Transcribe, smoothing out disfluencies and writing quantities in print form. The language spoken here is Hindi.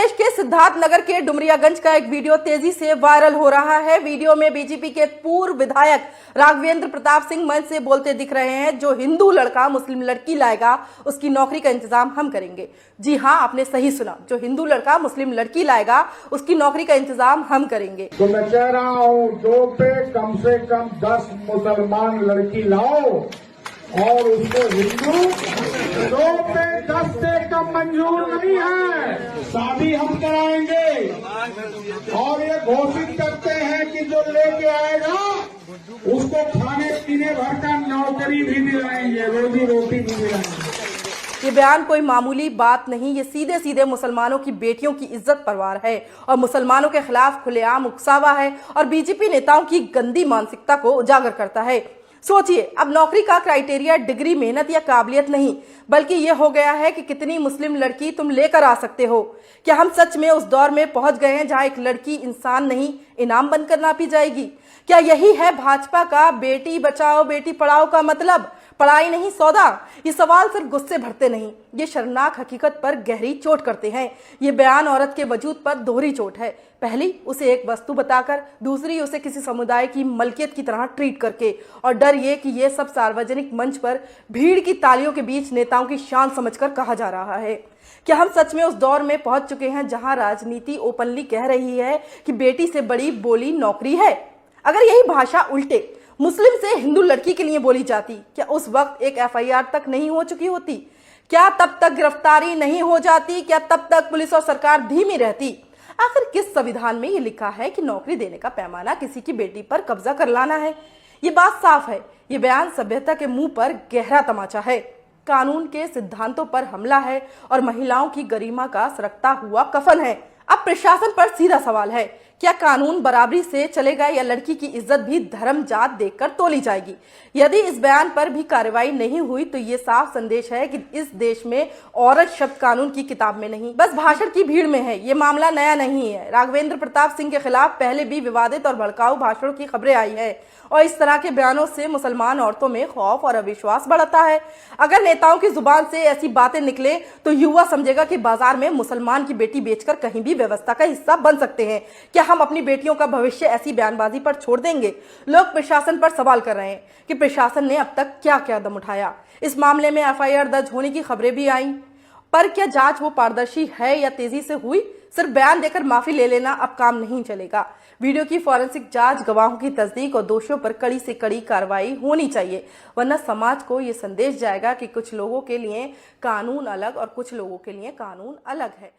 प्रदेश के सिद्धार्थनगर के डुमरियागंज का एक वीडियो तेजी से वायरल हो रहा है। वीडियो में बीजेपी के पूर्व विधायक राघवेंद्र प्रताप सिंह मंच से बोलते दिख रहे हैं, जो हिंदू लड़का मुस्लिम लड़की लाएगा उसकी नौकरी का इंतजाम हम करेंगे। जी हाँ, आपने सही सुना, जो हिंदू लड़का मुस्लिम लड़की लाएगा उसकी नौकरी का इंतजाम हम करेंगे। तो मैं कह रहा हूँ, 2 पे कम से कम 10 मुसलमान लड़की लाओ और उसको हिंदू। 2 पे 10 से कम मंजूर नहीं है। शादी हम कराएंगे और ये घोषित करते हैं कि जो लेके आएगा उसको खाने पीने भर का नौकरी भी दिलाएंगे, रोजी रोटी भी दिलाएंगे। ये बयान कोई मामूली बात नहीं, ये सीधे सीधे मुसलमानों की बेटियों की इज्जत परवार है और मुसलमानों के खिलाफ खुलेआम उकसावा है और बीजेपी नेताओं की गंदी मानसिकता को उजागर करता है। सोचिए, अब नौकरी का क्राइटेरिया डिग्री, मेहनत या काबिलियत नहीं, बल्कि यह हो गया है कि कितनी मुस्लिम लड़की तुम लेकर आ सकते हो। क्या हम सच में उस दौर में पहुंच गए हैं जहां एक लड़की इंसान नहीं, इनाम बनकर नापी जाएगी? क्या यही है भाजपा का बेटी बचाओ बेटी पढ़ाओ का मतलब? पढ़ाई नहीं सौदा? ये सवाल सिर्फ गुस्से भरते नहीं, ये शर्मनाक हकीकत पर गहरी चोट करते हैं। ये बयान औरत के वजूद पर दोहरी चोट है। पहली, उसे एक वस्तु बताकर, दूसरी उसे किसी समुदाय की मलकियत की तरह ट्रीट करके, और डर ये कि ये सब सार्वजनिक मंच पर भीड़ की तालियों के बीच नेताओं की शान समझकर कहा जा रहा है। क्या हम सच में उस दौर में पहुंच चुके हैं जहां राजनीति ओपनली कह रही है कि बेटी से बड़ी बोली नौकरी है? अगर यही भाषा उल्टे मुस्लिम से हिंदू लड़की के लिए बोली जाती, क्या उस वक्त एक एफआईआर तक नहीं हो चुकी होती? क्या तब तक गिरफ्तारी नहीं हो जाती? क्या तब तक पुलिस और सरकार धीमी रहती? आखिर किस संविधान में ये लिखा है कि नौकरी देने का पैमाना किसी की बेटी पर कब्जा कर लाना है? ये बात साफ है, ये बयान सभ्यता के मुंह पर गहरा तमाचा है, कानून के सिद्धांतों पर हमला है और महिलाओं की गरिमा का सरकता हुआ कफन है। अब प्रशासन पर सीधा सवाल है, क्या कानून बराबरी से चलेगा या लड़की की इज्जत भी धर्म जात देखकर तोली जाएगी? यदि इस बयान पर भी कार्रवाई नहीं हुई तो ये साफ संदेश है कि इस देश में औरत शब्द कानून की किताब में नहीं, बस भाषण की भीड़ में है। ये मामला नया नहीं है। राघवेंद्र प्रताप सिंह के खिलाफ पहले भी विवादित और भड़काऊ भाषणों की खबरें आई है और इस तरह के बयानों से मुसलमान औरतों में खौफ और अविश्वास बढ़ता है। अगर नेताओं की जुबान से ऐसी बातें निकले तो युवा समझेगा कि बाजार में मुसलमान की बेटी बेचकर कहीं भी व्यवस्था का हिस्सा बन सकते हैं। क्या हम अपनी बेटियों का भविष्य ऐसी बयानबाजी पर छोड़ देंगे? लोग प्रशासन पर सवाल कर रहे हैं कि प्रशासन ने अब तक क्या क्या कदम उठाया। इस मामले में एफआईआर दर्ज होने की खबरें भी आई, पर क्या जांच वो पारदर्शी है या तेजी से हुई? सिर्फ बयान देकर माफी ले लेना अब काम नहीं चलेगा। वीडियो की फॉरेंसिक जांच, गवाहों की तस्दीक और दोषियों पर कड़ी से कड़ी कार्रवाई होनी चाहिए, वरना समाज को ये संदेश जाएगा कि कुछ लोगों के लिए कानून अलग और कुछ लोगों के लिए कानून अलग है।